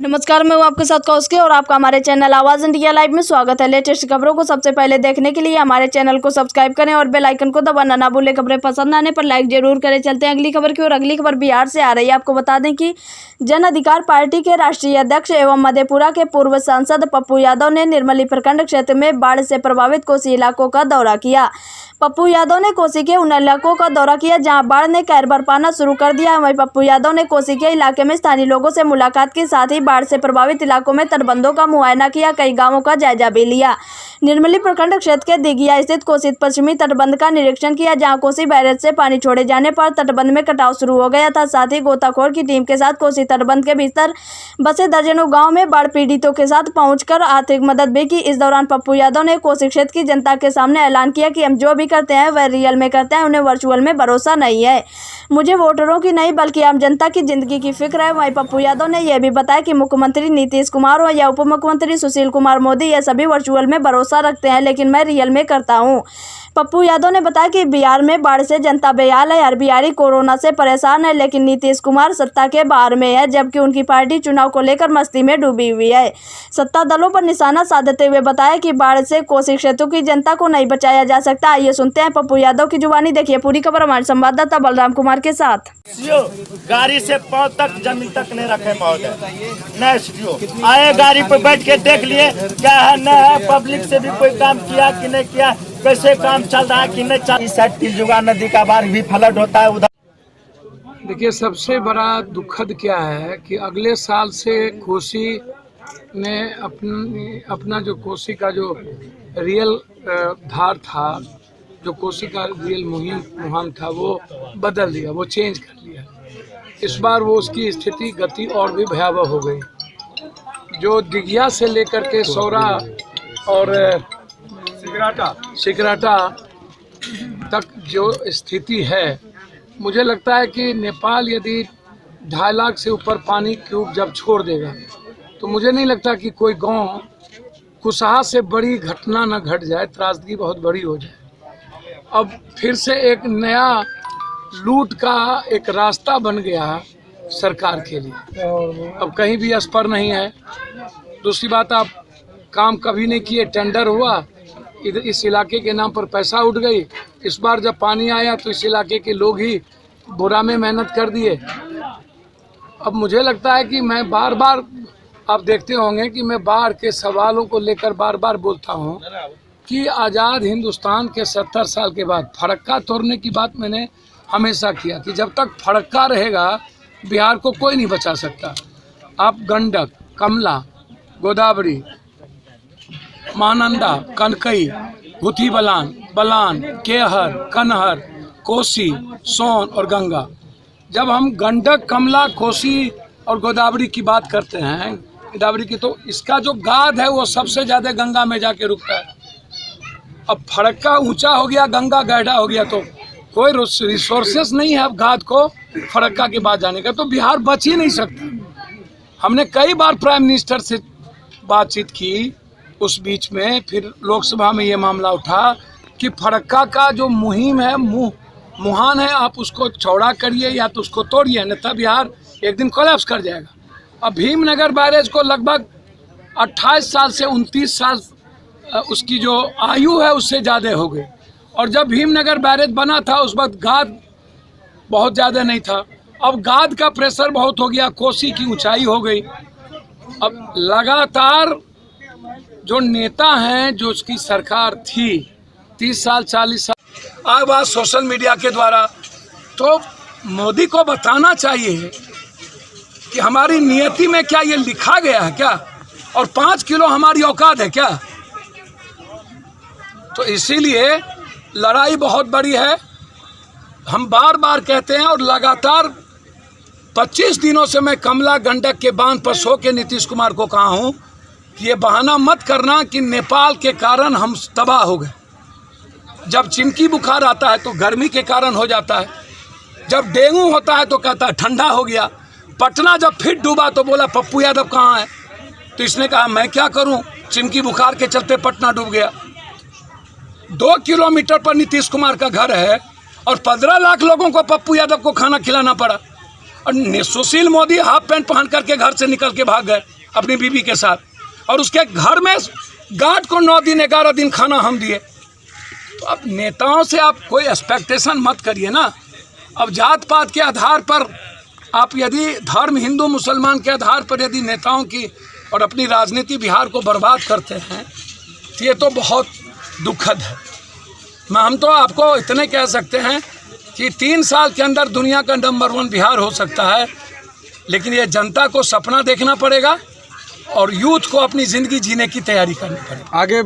नमस्कार, मैं हूं आपके साथ कौशकी और आपका हमारे चैनल आवाज़ इंडिया लाइव में स्वागत है। लेटेस्ट खबरों को सबसे पहले देखने के लिए हमारे चैनल को सब्सक्राइब करें और बेल आइकन को दबाना ना भूलें। खबरें पसंद आने पर लाइक जरूर करें। चलते हैं अगली खबर की ओर। अगली खबर बिहार से आ रही है। आपको बता दें कि जन अधिकार पार्टी के राष्ट्रीय अध्यक्ष एवं मधेपुरा के पूर्व सांसद पप्पू यादव ने निर्मली प्रखंड क्षेत्र में बाढ़ से प्रभावित कोसी इलाकों का दौरा किया। पप्पू यादव ने कोसी के उन इलाकों का दौरा किया जहां बाढ़ ने कहर बरपाना शुरू कर दिया। वहीं पप्पू यादव ने कोसी के इलाके में स्थानीय लोगों से मुलाकात के साथ ही बाढ़ से प्रभावित इलाकों में तटबंधों का मुआयना किया। कई गांवों का जायजा भी लिया। निर्मली प्रखंड क्षेत्र के दिघिया स्थित कोसी पश्चिमी तटबंध का निरीक्षण किया, जहां कोसी बैरेज से पानी छोड़े जाने पर तटबंध में कटाव शुरू हो गया था। साथ ही गोताखोर की टीम के साथ कोसी तटबंध के भीतर बसे दर्जनों गाँव में बाढ़ पीड़ितों के साथ पहुंचकर आर्थिक मदद भी की। इस दौरान पप्पू यादव ने कोसी क्षेत्र की जनता के सामने ऐलान किया कि हम जो भी करते हैं वह रियल में करते हैं, उन्हें वर्चुअल में भरोसा नहीं है। मुझे वोटरों की नहीं बल्कि आम जनता की जिंदगी की फिक्र है। वहीं पप्पू यादव ने यह भी बताया कि मुख्यमंत्री नीतीश कुमार हो या उप मुख्यमंत्री सुशील कुमार मोदी, यह सभी वर्चुअल में भरोसा रखते हैं, लेकिन मैं रियल में करता हूं। पप्पू यादव ने बताया कि बिहार में बाढ़ से जनता बेहाल है। हर बिहारी कोरोना से परेशान है, लेकिन नीतीश कुमार सत्ता के बाहर में है, जबकि उनकी पार्टी चुनाव को लेकर मस्ती में डूबी हुई है। सत्ता दलों पर निशाना साधते हुए बताया कि बाढ़ से कोसी क्षेत्र की जनता को नहीं बचाया जा सकता। आइए सुनते हैं पप्पू यादव की जुबानी। देखिए पूरी खबर हमारे संवाददाता बलराम कुमार के साथ। गाड़ी से पांव तक जमीन तक नहीं रखे महोदय, न आए गाड़ी पर बैठ के देख लिए क्या है न है, पब्लिक से भी कोई काम किया कि नहीं किया, कैसे काम चल रहा है कि नहीं चल। इस साइड तिलजुगा नदी का बाढ़ भी फ्लड होता है उधर। देखिए सबसे बड़ा दुखद क्या है कि अगले साल से कोसी ने अपना जो कोसी का जो रियल धार था, जो कोसी का रियल मुहिम था, वो बदल दिया, वो चेंज कर लिया। इस बार वो उसकी स्थिति गति और भी भयावह हो गई। जो दिघिया से लेकर के सौरा और सिकराटा तक जो स्थिति है, मुझे लगता है कि नेपाल यदि 2.5 लाख से ऊपर पानी क्यूब जब छोड़ देगा तो मुझे नहीं लगता कि कोई गांव कुशहा से बड़ी घटना न घट जाए, त्रासदी बहुत बड़ी हो जाए। अब फिर से एक नया लूट का एक रास्ता बन गया सरकार के लिए। अब कहीं भी स्पर नहीं है। दूसरी बात, आप काम कभी नहीं किए, टेंडर हुआ, इस इलाके के नाम पर पैसा उठ गई। इस बार जब पानी आया तो इस इलाके के लोग ही बुरा में मेहनत कर दिए। अब मुझे लगता है कि मैं बार बार, आप देखते होंगे कि मैं बाढ़ के सवालों को लेकर बार बार बोलता हूँ कि आज़ाद हिंदुस्तान के 70 साल के बाद फड़क्का तोड़ने की बात मैंने हमेशा किया कि जब तक फड़क्का रहेगा बिहार को कोई नहीं बचा सकता। आप गंडक, कमला, गोदावरी, महानंदा, कनकई, भूथी बलान, केहर, कनहर, कोसी, सोन और गंगा, जब हम गंडक, कमला, कोसी और गोदावरी की बात करते हैं, गोदावरी की, तो इसका जो गाद है वो सबसे ज़्यादा गंगा में जाके रुकता है। अब फड़क्का ऊंचा हो गया, गंगा गहरा हो गया, तो कोई रिसोर्सेस नहीं है अब गाद को फड़क्का के बाद जाने का, तो बिहार बच ही नहीं सकता। हमने कई बार प्राइम मिनिस्टर से बातचीत की उस बीच में, फिर लोकसभा में ये मामला उठा कि फड़क्का का जो मुहिम है, मुहान है, आप उसको चौड़ा करिए या तो उसको तोड़िए, अन्यथा बिहार एक दिन कोलैप्स कर जाएगा। अब भीमनगर बैरेज को लगभग 28 साल से 29 साल उसकी जो आयु है उससे ज़्यादा हो गई। और जब भीमनगर बैरेज बना था उस वक्त गाद बहुत ज़्यादा नहीं था। अब गाद का प्रेशर बहुत हो गया, कोसी की ऊंचाई हो गई। अब लगातार जो नेता हैं, जो उसकी सरकार थी 30 साल 40 साल, आज बात सोशल मीडिया के द्वारा, तो मोदी को बताना चाहिए कि हमारी नियति में क्या ये लिखा गया है क्या, और 5 किलो हमारी औकात है क्या। तो इसीलिए लड़ाई बहुत बड़ी है। हम बार बार कहते हैं और लगातार 25 दिनों से मैं कमला गंडक के बांध पर सो के नीतीश कुमार को कहा हूँ कि ये बहाना मत करना कि नेपाल के कारण हम तबाह हो गए। जब चिमकी बुखार आता है तो गर्मी के कारण हो जाता है, जब डेंगू होता है तो कहता है ठंडा हो गया। पटना जब फिर डूबा तो बोला पप्पू यादव कहाँ है, तो इसने कहा मैं क्या करूं, चिमकी बुखार के चलते पटना डूब गया। 2 किलोमीटर पर नीतीश कुमार का घर है और 15 लाख लोगों को पप्पू यादव को खाना खिलाना पड़ा, और सुशील मोदी हाफ पैंट पहन करके घर से निकल के भाग गए। अपनी बीवी के साथ, और उसके घर में गार्ड को 9 दिन 11 दिन खाना हम दिए। तो अब नेताओं से आप कोई एक्सपेक्टेशन मत करिए ना। अब जात पात के आधार पर आप यदि धर्म हिंदू मुसलमान के आधार पर यदि नेताओं की और अपनी राजनीति बिहार को बर्बाद करते हैं तो ये तो बहुत दुखद है। हम तो आपको इतने कह सकते हैं कि 3 साल के अंदर दुनिया का नंबर 1 बिहार हो सकता है, लेकिन ये जनता को सपना देखना पड़ेगा और यूथ को अपनी ज़िंदगी जीने की तैयारी करनी पड़ेगी। आगे